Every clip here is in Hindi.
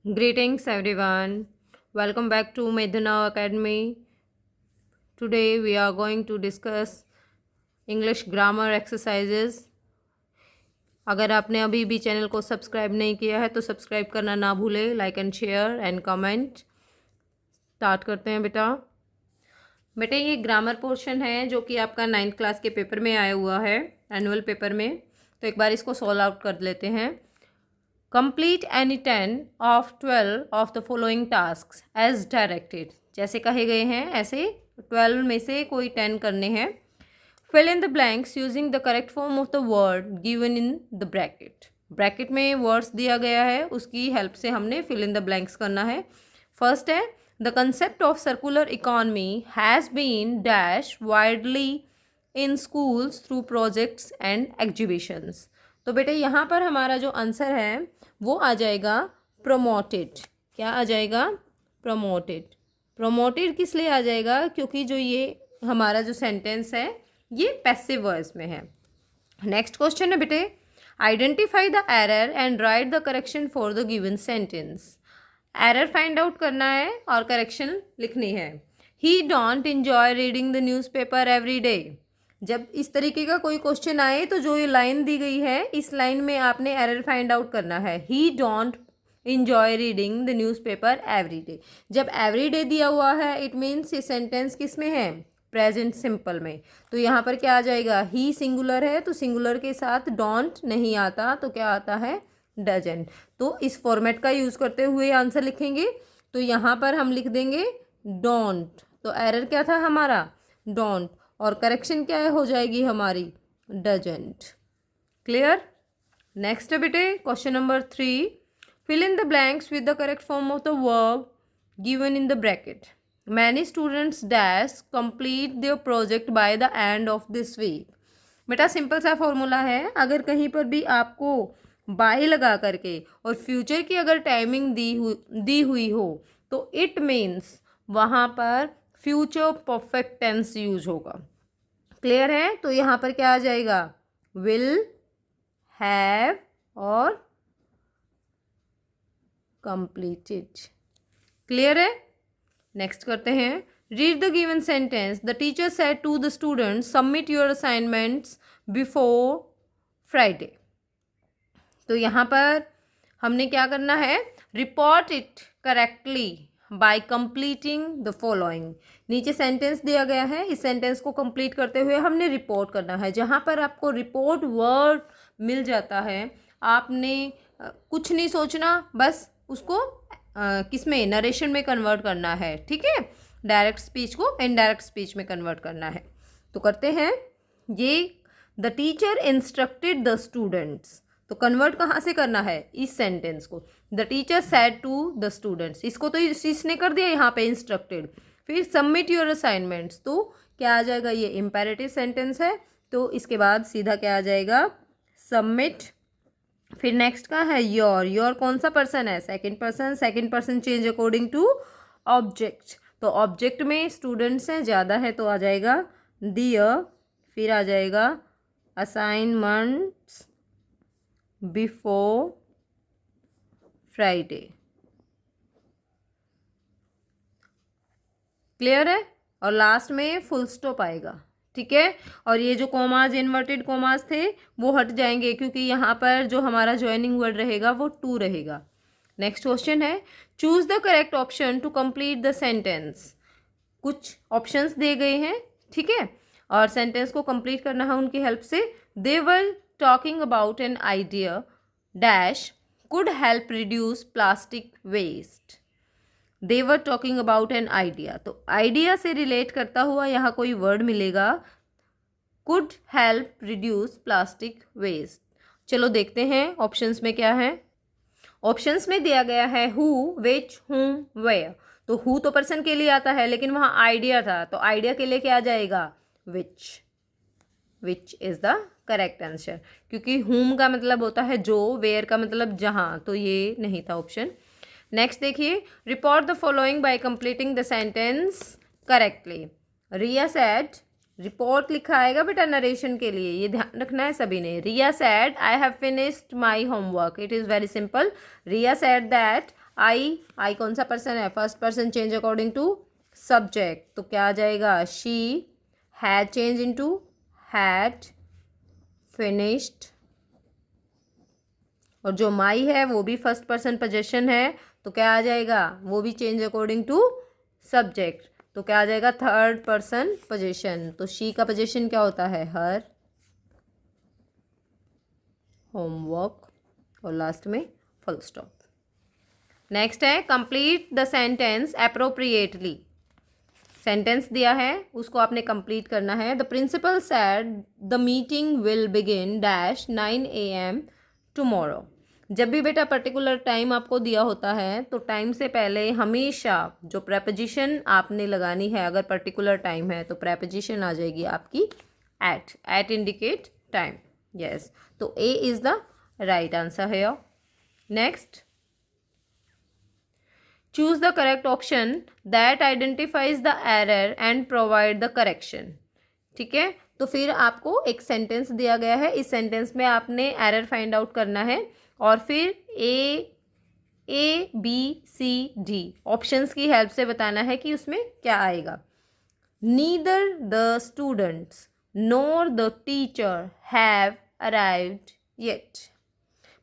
Greetings everyone. Welcome back to Medhana Academy. Today we are going to discuss English grammar exercises. अगर आपने अभी भी चैनल को सब्सक्राइब नहीं किया है तो सब्सक्राइब करना ना भूलें. Like and share and comment. Start करते हैं बेटा ये ग्रामर पोर्शन है जो कि आपका 9th क्लास के पेपर में आया हुआ है, एनुअल पेपर में. तो एक बार इसको सॉल्व आउट कर लेते हैं. Complete any 10 of 12 of the following task as directed. जैसे कहे गए हैं ऐसे 12 में से कोई 10 करने हैं. Fill in the blanks using the correct form of the word given in the bracket. Bracket में वर्ड्स दिया गया है, उसकी हेल्प से हमने फिल इन द ब्लैंक्स करना है. फर्स्ट है the concept of circular economy has been dash widely in schools through projects and exhibitions. तो बेटे यहाँ पर हमारा जो आंसर है वो आ जाएगा प्रमोटेड. क्या आ जाएगा? प्रमोटेड. प्रमोटेड किस लिए आ जाएगा? क्योंकि जो ये हमारा जो सेंटेंस है ये पैसिव वॉइस में है. नेक्स्ट क्वेश्चन है बेटे identify the error and right the correction for the given sentence. Error find out करना है और करेक्शन लिखनी है. ही don't enjoy reading the newspaper every day. जब इस तरीके का कोई क्वेश्चन आए तो जो ये लाइन दी गई है इस लाइन में आपने एरर फाइंड आउट करना है. ही don't enjoy reading the newspaper every day. जब एवरी डे दिया हुआ है इट मीन्स ये सेंटेंस किस में है? प्रेजेंट सिंपल में. तो यहाँ पर क्या आ जाएगा? ही सिंगुलर है तो सिंगुलर के साथ डोंट नहीं आता तो क्या आता है? डजंट. तो इस फॉर्मेट का यूज़ करते हुए आंसर लिखेंगे. तो यहाँ पर हम लिख देंगे डोंट. तो एरर क्या था हमारा? डोंट. और करेक्शन क्या हो जाएगी हमारी? डजंट. क्लियर? नेक्स्ट है बेटे question number 3. Fill in the blanks with the correct form of the verb given in the bracket. Many students dash complete their project by the end of this week. बेटा सिंपल सा फॉर्मूला है. अगर कहीं पर भी आपको बाय लगा करके और फ्यूचर की अगर टाइमिंग दी हुई हो तो इट मीन्स वहाँ पर फ्यूचर परफेक्ट टेंस यूज होगा. क्लियर है? तो यहाँ पर क्या आ जाएगा? विल, हैव और कंप्लीटेड. क्लियर है? नेक्स्ट करते हैं. Read the given sentence. The teacher said to the students submit your assignments before Friday. तो यहाँ पर हमने क्या करना है? Report it correctly by completing the following. नीचे सेंटेंस दिया गया है, इस सेंटेंस को कंप्लीट करते हुए हमने रिपोर्ट करना है. जहाँ पर आपको रिपोर्ट वर्ड मिल जाता है आपने कुछ नहीं सोचना, बस उसको किस में? नरेशन में कन्वर्ट करना है. ठीक है? डायरेक्ट स्पीच को इनडायरेक्ट स्पीच में कन्वर्ट करना है. तो करते हैं. ये the teacher instructed the students. तो कन्वर्ट कहाँ से करना है? इस सेंटेंस को. The teacher said to the students, इसको तो इसने कर दिया यहाँ पे इंस्ट्रक्टेड. फिर सबमिट योर असाइनमेंट्स, तो क्या आ जाएगा? ये इम्पेरेटिव सेंटेंस है तो इसके बाद सीधा क्या आ जाएगा? सबमिट. फिर नेक्स्ट का है योर. योर कौन सा पर्सन है? Second person. Second person change according to object. तो ऑब्जेक्ट में स्टूडेंट्स हैं ज़्यादा है तो आ जाएगा दियर. फिर आ जाएगा असाइनमेंट्स बिफोर फ्राइडे. क्लियर है? और लास्ट में फुल स्टॉप आएगा. ठीक है? और ये जो कोमाज इन्वर्टेड कोमाज थे वो हट जाएंगे क्योंकि यहाँ पर जो हमारा ज्वाइनिंग वर्ड रहेगा वो टू रहेगा. नेक्स्ट क्वेश्चन है choose the correct option to complete the sentence. कुछ ऑप्शंस दिए गए हैं. ठीक है? और सेंटेंस को कंप्लीट करना है उनकी हेल्प से. They were talking about an idea dash could help reduce plastic waste. They were talking about an idea. तो आइडिया से रिलेट करता हुआ यहाँ कोई वर्ड मिलेगा. Could help reduce plastic waste. चलो देखते हैं ऑप्शंस में क्या है. ऑप्शंस में दिया गया है हु, विच, हुम, वेयर. तो हु तो पर्सन के लिए आता है लेकिन वहाँ आइडिया था तो आइडिया के लिए क्या आ जाएगा? Which. Which is the correct answer क्योंकि हुम का मतलब होता है जो, वेयर का मतलब जहाँ, तो ये नहीं था ऑप्शन. नेक्स्ट देखिए report the following by completing the sentence correctly. Riya said. Report लिखा आएगा बेटा नरेशन के लिए, ये ध्यान रखना है सभी ने. Riya said I have finished my homework. It is very simple. Riya said that I कौन सा पर्सन है, first person change according to subject, तो क्या आ जाएगा, she had change into had finished, और जो माई है वो भी फर्स्ट पर्सन पोजेशन है, तो क्या आ जाएगा, वो भी चेंज अकॉर्डिंग टू सब्जेक्ट, तो क्या आ जाएगा, थर्ड पर्सन पोजेशन। तो शी का पोजेशन क्या होता है, हर होमवर्क, और लास्ट में फुल स्टॉप। नेक्स्ट है complete the sentence appropriately. Sentence दिया है, उसको आपने कंप्लीट करना है। The principal said the meeting will begin dash 9 AM tomorrow. जब भी बेटा पर्टिकुलर टाइम आपको दिया होता है तो टाइम से पहले हमेशा जो प्रेपोजिशन आपने लगानी है, अगर पर्टिकुलर टाइम है तो प्रेपोजिशन आ जाएगी आपकी एट इंडिकेट टाइम। यस, तो A is the right answer है। Next, choose the correct option that identifies the error and provide the correction. ठीक है, तो फिर आपको एक सेंटेंस दिया गया है, इस सेंटेंस में आपने एरर फाइंड आउट करना है और फिर ABCD ऑप्शंस की हेल्प से बताना है कि उसमें क्या आएगा। Neither the students NOR the teacher have arrived yet.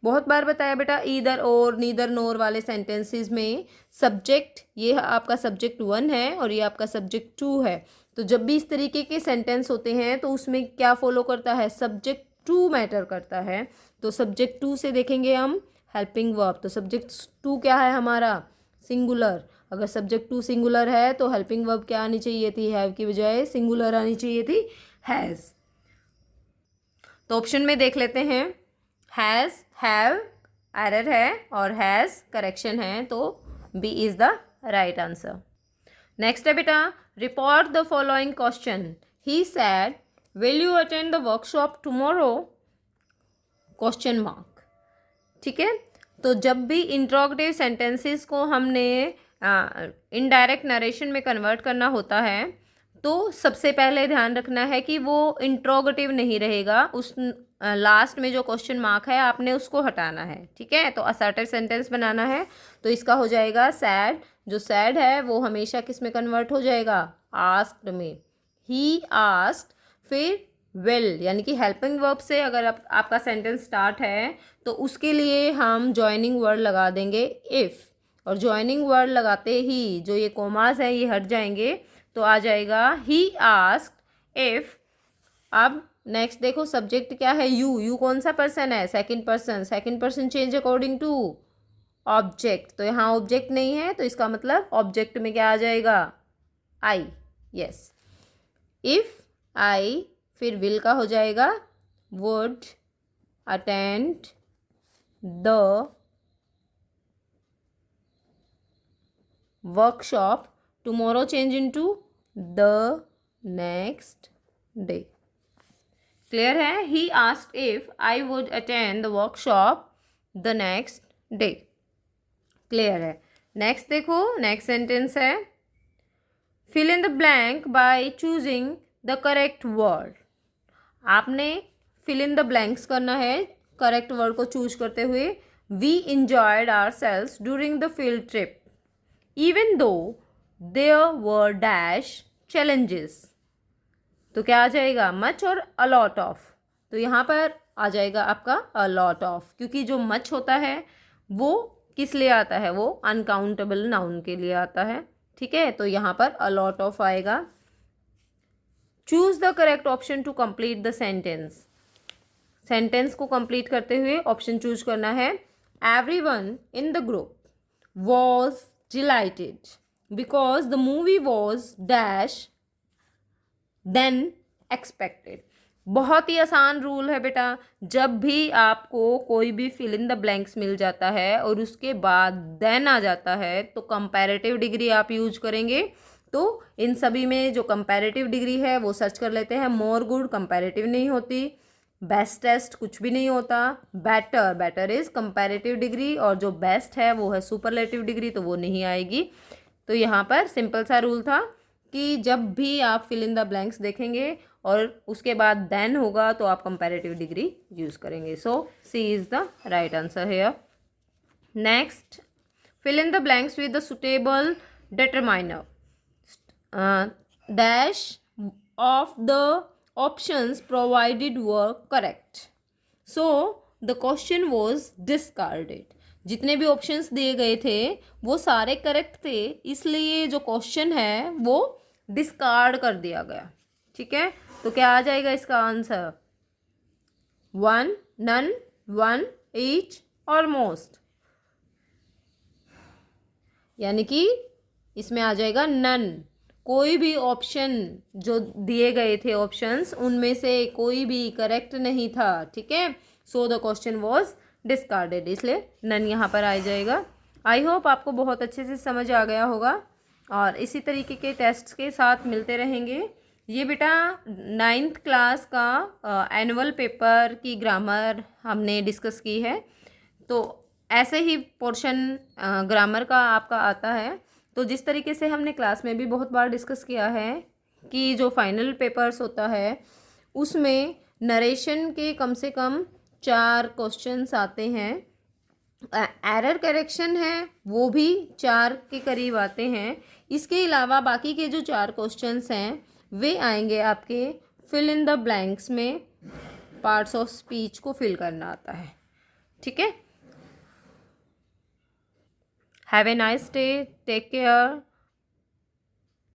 बहुत बार बताया बेटा, ईदर और नीदर नोर वाले सेंटेंसेस में सब्जेक्ट, ये आपका सब्जेक्ट 1 है और ये आपका सब्जेक्ट 2 है। तो जब भी इस तरीके के सेंटेंस होते हैं तो उसमें क्या फॉलो करता है, सब्जेक्ट 2 मैटर करता है। तो सब्जेक्ट 2 से देखेंगे हम हेल्पिंग वर्ब, तो सब्जेक्ट 2 क्या है हमारा, सिंगुलर। अगर सब्जेक्ट 2 सिंगुलर है तो हेल्पिंग वर्ब क्या आनी चाहिए थी, हैव की बजाय सिंगुलर आनी चाहिए थी, हैज़। तो ऑप्शन में देख लेते हैं, हैज़, हैव एरर है और हैज़ करेक्शन है, तो B is the right answer. Next है बेटा, report the following question. He said will you attend the workshop tomorrow, question mark. ठीक है, तो जब भी इंट्रोगेटिव सेंटेंसेस को हमने इनडायरेक्ट नरेशन में कन्वर्ट करना होता है तो सबसे पहले ध्यान रखना है कि वो इंट्रोगेटिव नहीं रहेगा, उस लास्ट में जो क्वेश्चन मार्क है आपने उसको हटाना है। ठीक है, तो असर्टिव सेंटेंस बनाना है, तो इसका हो जाएगा सैड। जो सैड है वो हमेशा किस में कन्वर्ट हो जाएगा, आस्क्ड में। ही आस्क्ड, फिर विल यानी कि हेल्पिंग वर्ब से अगर आपका सेंटेंस स्टार्ट है तो उसके लिए हम जॉइनिंग वर्ड लगा देंगे इफ़, और जॉइनिंग वर्ड लगाते ही जो ये कोमास है ये हट जाएंगे, तो आ जाएगा ही आस्क्ड इफ़। अब नेक्स्ट देखो, सब्जेक्ट क्या है, यू कौन सा पर्सन है, second person. Second person change according to object, तो यहाँ ऑब्जेक्ट नहीं है तो इसका मतलब ऑब्जेक्ट में क्या आ जाएगा, आई। यस, इफ़ आई, फिर विल का हो जाएगा would attend the workshop tomorrow change into the next day. Clear है, he asked if I would attend the workshop the next day. Clear है। नेक्स्ट देखो, नेक्स्ट सेंटेंस है, fill in the blank by choosing the correct word. आपने फिल इन द ब्लैंक्स करना है करेक्ट वर्ड को चूज करते हुए। We enjoyed ourselves during the field trip even though there were dash challenges, तो क्या आ जाएगा, मच और अलॉट ऑफ। तो यहाँ पर आ जाएगा आपका अलॉट ऑफ, क्योंकि जो मच होता है वो किस लिए आता है, वो अनकाउंटेबल नाउन के लिए आता है। ठीक है, तो यहाँ पर अलॉट ऑफ आएगा। Choose the correct option to complete the sentence. Sentence को कंप्लीट करते हुए ऑप्शन चूज करना है। Everyone in the group was delighted because the movie was dash then expected. बहुत ही आसान रूल है बेटा, जब भी आपको कोई भी फिल इन द ब्लैंक्स मिल जाता है और उसके बाद देन आ जाता है तो कंपैरेटिव डिग्री आप यूज करेंगे। तो इन सभी में जो कंपैरेटिव डिग्री है वो सर्च कर लेते हैं। मोर गुड कंपैरेटिव नहीं होती, बेस्टेस्ट कुछ भी नहीं होता, better, better is comparative degree, और जो बेस्ट है वो है सुपरलेटिव डिग्री, तो वो नहीं आएगी। तो यहाँ पर सिंपल सा रूल था कि जब भी आप फिल इन द ब्लैंक्स देखेंगे और उसके बाद देन होगा तो आप कंपैरेटिव डिग्री यूज़ करेंगे। So C is the right answer here. Next, fill in the blanks with the suitable determiner. Dash of the options provided were correct. So the question was discarded. जितने भी ऑप्शंस दिए गए थे वो सारे करेक्ट थे, इसलिए जो क्वेश्चन है वो डिस्कार्ड कर दिया गया. ठीक है, तो क्या आ जाएगा इसका आंसर? 1, none, 1, each और most. यानी कि इसमें आ जाएगा नन. कोई भी ऑप्शन जो दिए गए थे ऑप्शंस, उनमें से कोई भी करेक्ट नहीं था. ठीक है, so the question was discarded, इसलिए नन यहाँ पर आ जाएगा. आई होप आपको बहुत अच्छे से समझ आ गया होगा और इसी तरीके के टेस्ट के साथ मिलते रहेंगे. ये बेटा 9th क्लास का एनुअल पेपर की ग्रामर हमने डिस्कस की है. तो ऐसे ही पोर्शन ग्रामर का आपका आता है. तो जिस तरीके से हमने क्लास में भी बहुत बार डिस्कस किया है कि जो फाइनल पेपर्स होता है उसमें नरेशन के कम से कम 4 क्वेश्चंस आते हैं. एरर करेक्शन है वो भी 4 के करीब आते हैं. इसके अलावा बाकी के जो 4 क्वेश्चंस हैं वे आएंगे आपके फिल इन द ब्लैंक्स में. पार्ट्स ऑफ स्पीच को फिल करना आता है. ठीक है, have a nice day, take care.